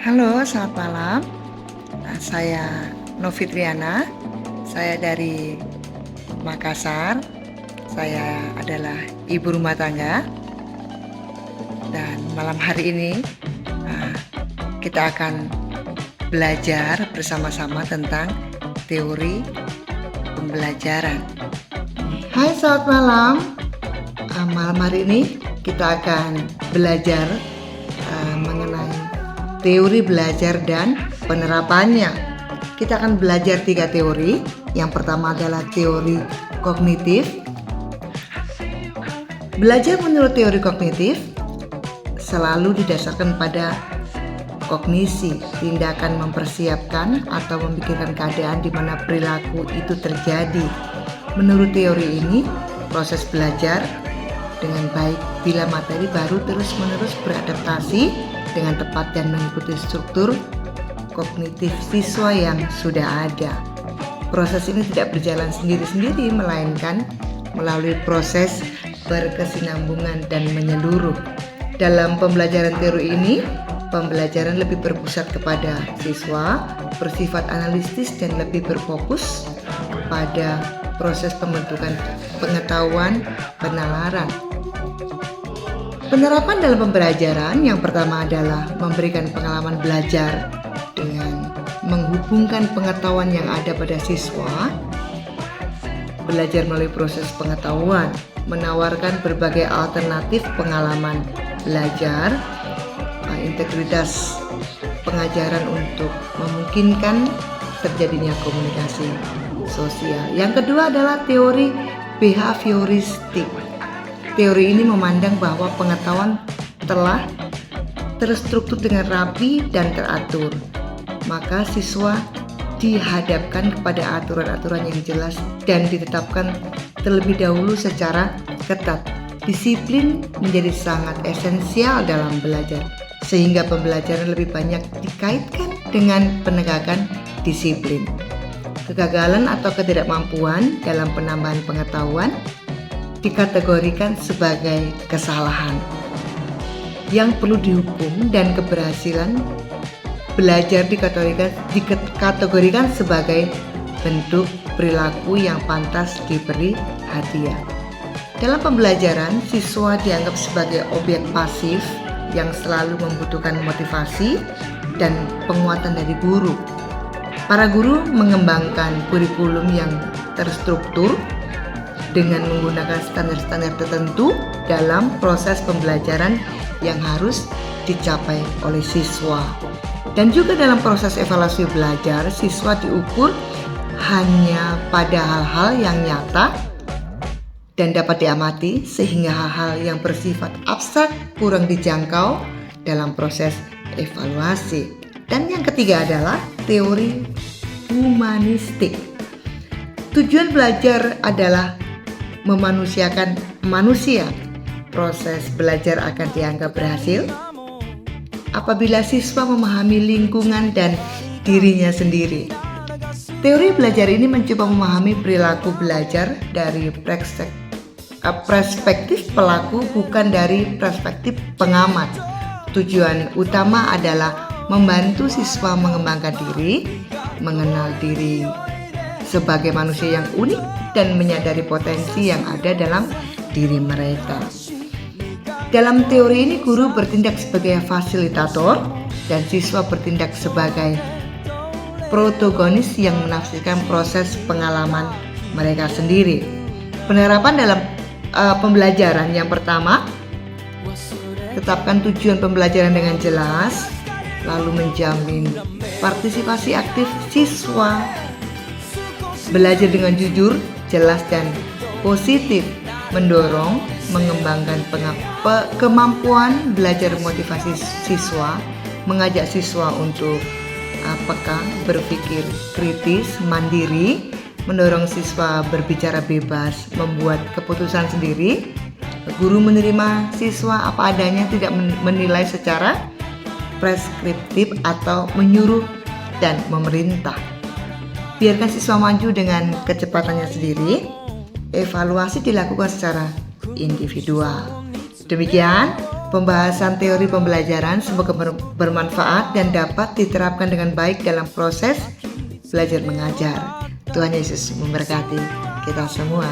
Halo, selamat malam. Saya Novitriana. Saya dari Makassar. Saya adalah ibu rumah tangga. Dan malam hari ini kita akan belajar bersama-sama tentang teori pembelajaran. Hai, selamat malam. Malam hari ini kita akan belajar mengenai teori belajar dan penerapannya. Kita akan belajar 3 teori. Yang pertama adalah teori kognitif. Belajar menurut teori kognitif selalu didasarkan pada kognisi, tindakan mempersiapkan atau memikirkan keadaan di mana perilaku itu terjadi. Menurut teori ini, proses belajar dengan baik bila materi baru terus-menerus beradaptasi dengan tepat dan mengikuti struktur kognitif siswa yang sudah ada. Proses ini tidak berjalan sendiri-sendiri, melainkan melalui proses berkesinambungan dan menyeluruh. Dalam pembelajaran teori ini, pembelajaran lebih berpusat kepada siswa, bersifat analitis dan lebih berfokus pada proses pembentukan pengetahuan penalaran. Penerapan dalam pembelajaran yang pertama adalah memberikan pengalaman belajar dengan menghubungkan pengetahuan yang ada pada siswa. Belajar melalui proses pengetahuan, menawarkan berbagai alternatif pengalaman belajar, integritas pengajaran untuk memungkinkan terjadinya komunikasi sosial. Yang kedua adalah teori behavioristik. Teori ini memandang bahwa pengetahuan telah terstruktur dengan rapi dan teratur. Maka siswa dihadapkan kepada aturan-aturan yang jelas dan ditetapkan terlebih dahulu secara ketat. Disiplin menjadi sangat esensial dalam belajar, sehingga pembelajaran lebih banyak dikaitkan dengan penegakan disiplin. Kegagalan atau ketidakmampuan dalam penambahan pengetahuan dikategorikan sebagai kesalahan yang perlu dihukum, dan keberhasilan belajar dikategorikan sebagai bentuk perilaku yang pantas diberi hadiah. Dalam pembelajaran, siswa dianggap sebagai objek pasif yang selalu membutuhkan motivasi dan penguatan dari guru. Para guru mengembangkan kurikulum yang terstruktur dengan menggunakan standar-standar tertentu dalam proses pembelajaran yang harus dicapai oleh siswa. Dan juga dalam proses evaluasi belajar, siswa diukur hanya pada hal-hal yang nyata dan dapat diamati, sehingga hal-hal yang bersifat abstrak kurang dijangkau dalam proses evaluasi. Dan yang ketiga adalah teori humanistik. Tujuan belajar adalah memanusiakan manusia. Proses belajar akan dianggap berhasil apabila siswa memahami lingkungan dan dirinya sendiri. Teori belajar ini mencoba memahami perilaku belajar dari perspektif pelaku, bukan dari perspektif pengamat. Tujuan utama adalah membantu siswa mengembangkan diri, mengenal diri sebagai manusia yang unik, dan menyadari potensi yang ada dalam diri mereka. Dalam teori ini, guru bertindak sebagai fasilitator dan siswa bertindak sebagai protagonis yang menafsirkan proses pengalaman mereka sendiri. Penerapan dalam pembelajaran yang pertama, tetapkan tujuan pembelajaran dengan jelas, lalu menjamin partisipasi aktif siswa. Belajar dengan jujur, jelas dan positif, mendorong mengembangkan kemampuan belajar, motivasi siswa, mengajak siswa untuk peka, berpikir kritis, mandiri, mendorong siswa berbicara bebas, membuat keputusan sendiri. Guru menerima siswa apa adanya, tidak menilai secara preskriptif atau menyuruh dan memerintah. Biarkan siswa maju dengan kecepatannya sendiri. Evaluasi dilakukan secara individual. Demikian pembahasan teori pembelajaran. Semoga bermanfaat dan dapat diterapkan dengan baik dalam proses belajar mengajar. Tuhan Yesus memberkati kita semua.